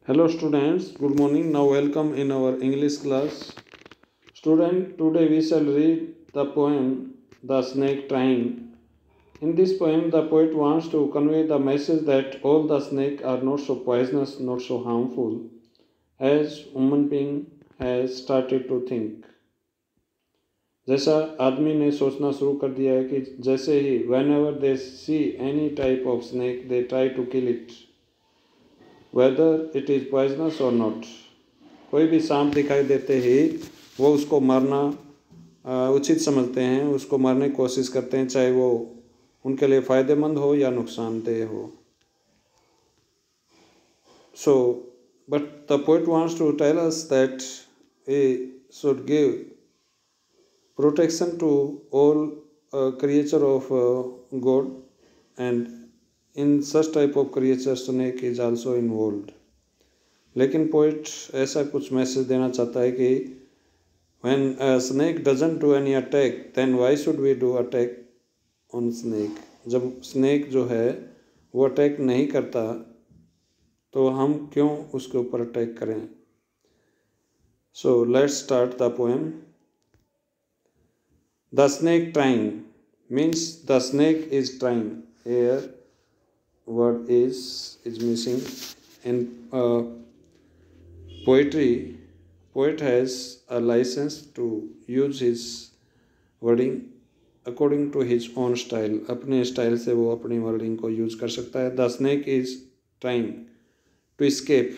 Hello students, good morning. Now welcome in our English class. Student, today we shall read the poem The Snake Trying. In this poem, the poet wants to convey the message that all the snakes are not so poisonous, not so harmful as human being has started to think. जैसा आदमी ने सोचना शुरू कर दिया है कि जैसे ही whenever they see any type of snake, they try to kill it, whether it is poisonous or not. कोई भी सांप दिखाई देते ही वो उसको मारना उचित समझते हैं, उसको मारने की कोशिश करते हैं, चाहे वो उनके लिए फ़ायदेमंद हो या नुकसानदेह हो. So, but the poet wants to tell us that we should give protection to all creature of God, and in such type of creature snake is also involved. लेकिन पोइट ऐसा कुछ मैसेज देना चाहता है कि when a snake doesn't do any attack, then why should we do attack on snake? जब snake जो है वो अटैक नहीं करता तो हम क्यों उसके ऊपर अटैक करें. So let's start the poem. The snake trying means the snake is trying. Here word is missing. In poetry, poet has a license to use his wording according to his own style. अपने style से वो अपनी wording को use कर सकता है. The snake is trying to escape.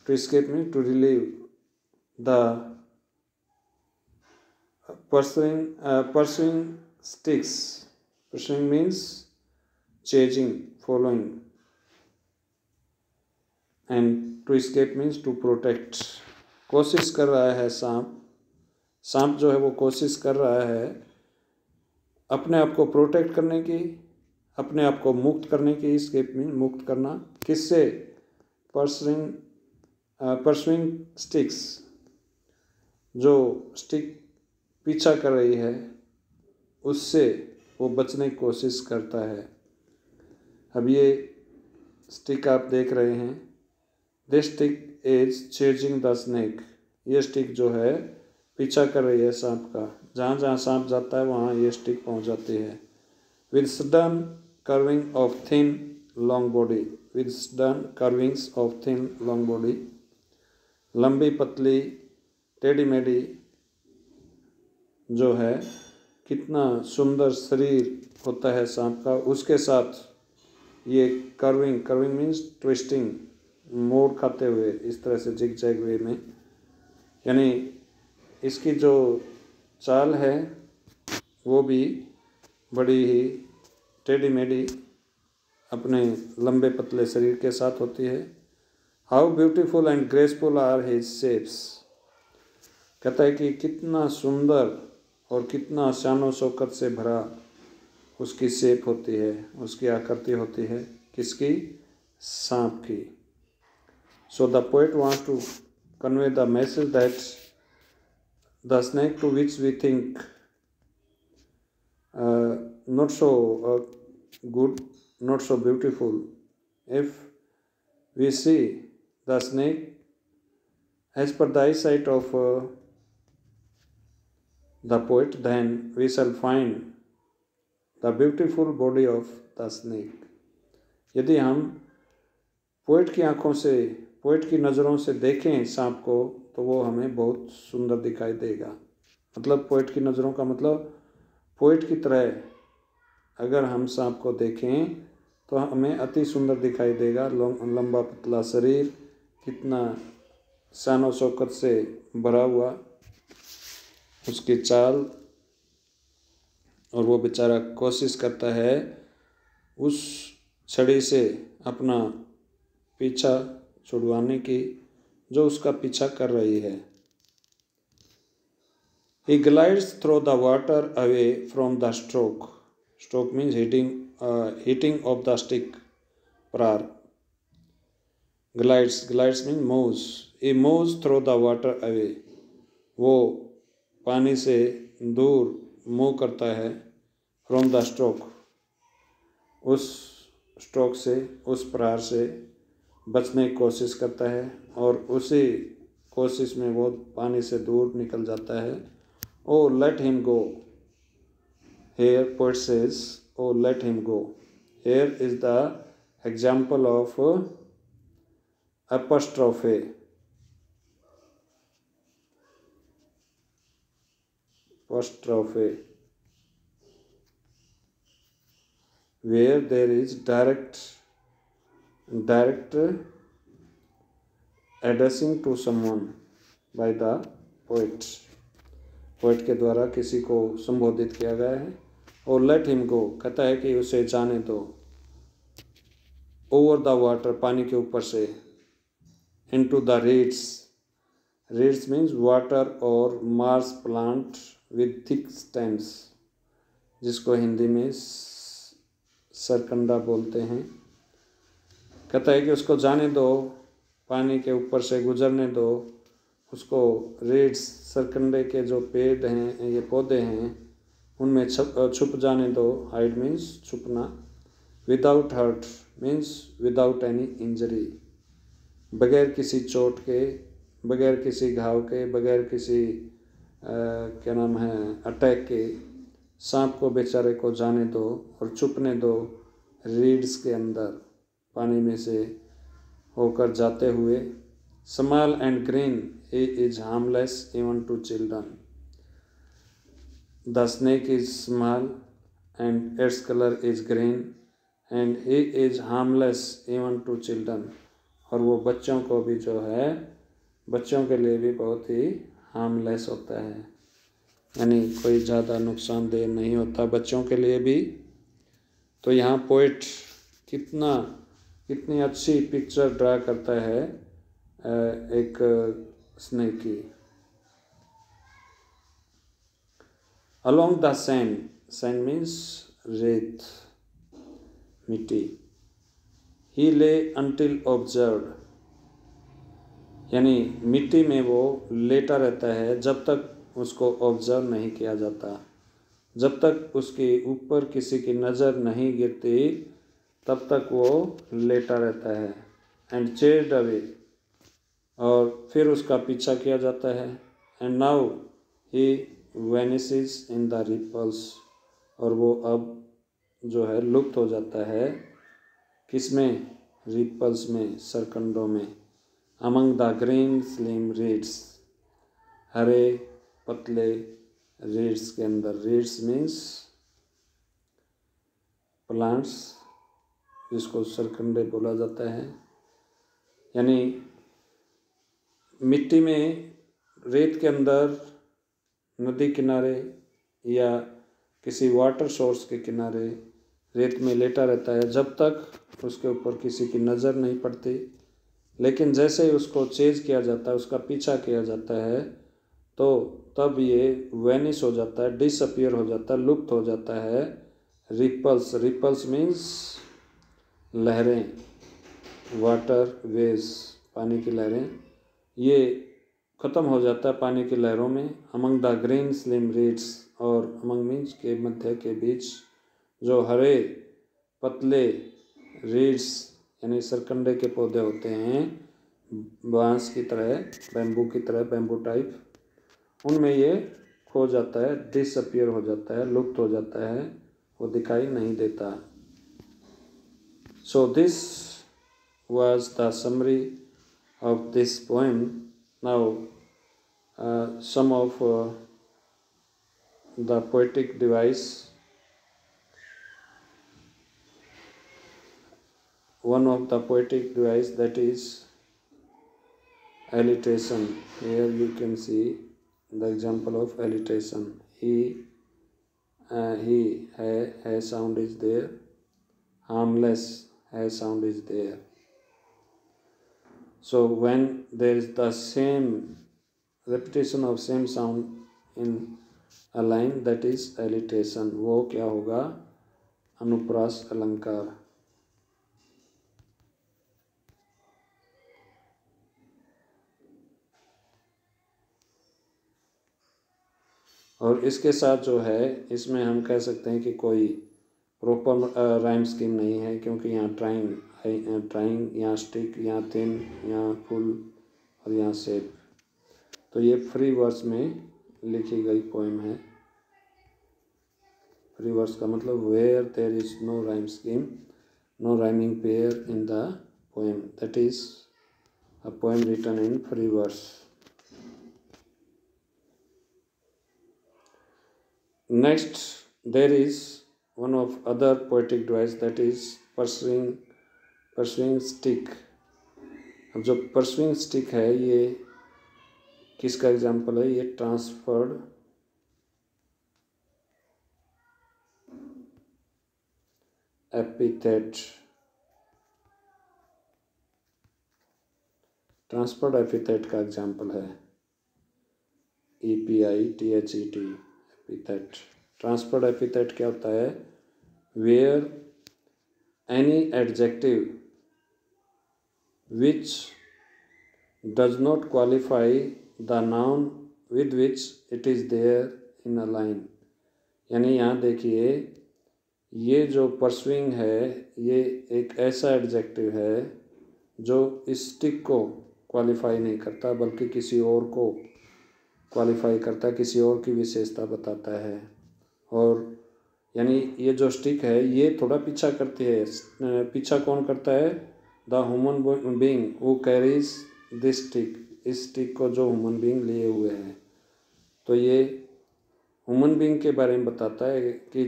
To escape means to relieve the pursuing sticks. Pursuing means chasing, following. And to escape means to protect. कोशिश कर रहा है सांप जो है वो कोशिश कर रहा है अपने आप को प्रोटेक्ट करने की, अपने आप को मुक्त करने की. escape means मुक्त करना. किससे? pursuing sticks. जो स्टिक पीछा कर रही है उससे वो बचने की कोशिश करता है. अब ये स्टिक आप देख रहे हैं. This stick is chasing the snake. ये स्टिक जो है पीछा कर रही है सांप का. जहाँ जहाँ सांप जाता है वहाँ ये स्टिक पहुँच जाती है. With sudden curving of thin long body. With sudden curvings of thin long body. लंबी पतली टेढ़ी मेढ़ी जो है कितना सुंदर शरीर होता है सांप का. उसके साथ ये कर्विंग मीन्स ट्विस्टिंग, मोड़ खाते हुए इस तरह से जिग जैग वे में. यानी इसकी जो चाल है वो भी बड़ी ही टेढ़ी मेढ़ी अपने लंबे पतले शरीर के साथ होती है. How beautiful and graceful are his shapes. कहता है कि कितना सुंदर और कितना शानो शौकत से भरा उसकी शेप होती है, उसकी आकृति होती है. किसकी? सांप की. So the poet wants to convey the message that the snake to which we think not so good, not so beautiful, if we see the snake as per the eyesight of the poet, then we shall find the beautiful body of the snake. यदि हम poet की आँखों से, poet की नज़रों से देखें सांप को तो वो हमें बहुत सुंदर दिखाई देगा. मतलब पोइट की नज़रों का मतलब पोइट की तरह अगर हम सांप को देखें तो हमें अति सुंदर दिखाई देगा. लंबा पतला शरीर, कितना शानो शौकत से भरा हुआ उसकी चाल, और वो बेचारा कोशिश करता है उस छड़ी से अपना पीछा छुड़वाने की जो उसका पीछा कर रही है. He glides through the water away from the stroke. Stroke means hitting of the stick. Prar. Glides means moves. He moves through the water away. वो पानी से दूर मूव करता है. From the stroke. उस स्ट्रोक से, उस प्रहार से बचने की कोशिश करता है और उसी कोशिश में वो पानी से दूर निकल जाता है। Oh let him go, here poet says, oh let him go. Here is the example of apostrophe. Apostrophe, where there is direct addressing to someone by the poet. Poet के द्वारा किसी को संबोधित किया गया है। और लेट हिम गो कहता है कि उसे जाने दो। ओवर द वाटर, पानी के ऊपर से। Into the reeds, reeds means water और marsh plant with thick stems, जिसको हिंदी में सरकंडा बोलते हैं। कहता है कि उसको जाने दो, पानी के ऊपर से गुजरने दो उसको। रीड्स, सरकंडे के जो पेड़ हैं, ये पौधे हैं, उनमें छुप जाने दो। हाइड मीन्स छुपना। Without hurt means without any injury, बगैर किसी चोट के, बगैर किसी घाव के, बगैर किसी क्या नाम है अटैक के। सांप को बेचारे को जाने दो और छुपने दो रीड्स के अंदर, पानी में से होकर जाते हुए। Small and green, he is harmless even to children. The snake is small and its color is green and he is harmless even to children. और वो बच्चों को भी जो है, बच्चों के लिए भी बहुत ही हार्मलेस होता है, यानी कोई ज़्यादा नुकसानदेह नहीं होता बच्चों के लिए भी। तो यहाँ पोइट कितनी अच्छी पिक्चर ड्रा करता है एक स्नेक की। Along the sand, sand means रेत, मिट्टी। ही ले अंटिल ऑब्जर्व्ड, यानी मिट्टी में वो लेटा रहता है जब तक उसको ऑब्जर्व नहीं किया जाता, जब तक उसके ऊपर किसी की नज़र नहीं गिरती तब तक वो लेटा रहता है। एंड चेस्ड अवे, और फिर उसका पीछा किया जाता है। And now he vanishes in the ripples, और वो अब जो है लुप्त हो जाता है किसमें, रिपल्स में, सरकंडों में। Among the green slim reeds, हरे पतले रीड्स के अंदर। रीड्स मीन्स प्लांट्स, जिसको सरकंडे बोला जाता है। यानी मिट्टी में, रेत के अंदर, नदी किनारे या किसी वाटर सोर्स के किनारे रेत में लेटा रहता है जब तक उसके ऊपर किसी की नज़र नहीं पड़ती। लेकिन जैसे ही उसको चेज किया जाता है, उसका पीछा किया जाता है, तो तब ये वैनिश हो जाता है, डिसअपियर हो जाता है, लुप्त हो जाता है। रिपल्स, रिपल्स मीन्स लहरें, वाटर वेव्स, पानी की लहरें, ये ख़त्म हो जाता है पानी की लहरों में। Among the green slim reads, और अमंग मीन्स के मध्य के बीच, जो हरे पतले रीड्स यानी सरकंडे के पौधे होते हैं, बांस की तरह, बैम्बू की तरह, बैम्बू टाइप, उनमें ये खो जाता है, डिसअपियर हो जाता है, लुप्त हो जाता है, वो दिखाई नहीं देता। So this was the summary of this poem. Now some of the poetic device. One of the poetic device, that is alliteration. Here you can see the example of alliteration. He, hai sound is there. Harmless, hai sound is there. So when there is the same repetition of same sound in a line, that is alliteration. वो क्या होगा, अनुप्रास अलंकार। और इसके साथ जो है, इसमें हम कह सकते हैं कि कोई प्रॉपर राइम स्कीम नहीं है, क्योंकि यहाँ ट्राइंग, यहाँ स्टिक, यहाँ थिन, यहाँ फुल और यहाँ सेप। तो ये फ्री वर्स में लिखी गई पोएम है। फ्री वर्स का मतलब where there is no rhyme scheme, no rhyming pair in the poem, that is a poem written in free verse. Next, there is one of other poetic device, that is pursuing stick। अब जो pursuing stick है ये किसका example है? ये transferred epithet, का example है। EPITHET, epithet. Transferred epithet क्या होता है? Where any adjective which does not qualify the noun with which it is there in a line. यानी यहाँ देखिए, ये जो परसुइंग है ये एक ऐसा एडजेक्टिव है जो इस स्टिक को क्वालिफाई नहीं करता, बल्कि किसी और को क्वालिफाई करता है, किसी और की विशेषता बताता है। और यानी ये जो स्टिक है ये थोड़ा पीछा करती है। पीछा कौन करता है? The human being who carries this stick. इस स्टिक को जो ह्यूमन बीइंग लिए हुए हैं। तो ये ह्यूमन बीइंग के बारे में बताता है कि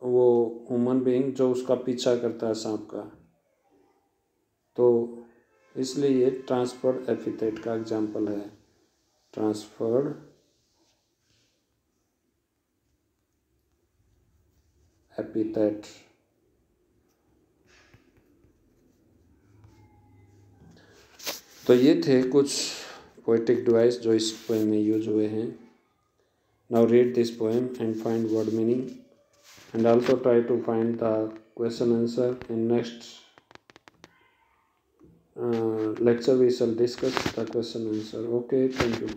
वो ह्यूमन बीइंग जो उसका पीछा करता है सांप का। तो इसलिए ये ट्रांसफर्ड एपिथेट का एग्जाम्पल है। Transferred epithet. तो ये थे कुछ पोएटिक डिवाइस जो इस पोएम में यूज हुए हैं। Now read this poem and find word meaning, and also try to find the question answer in next lecture. We shall discuss the question answer. Okay, thank you.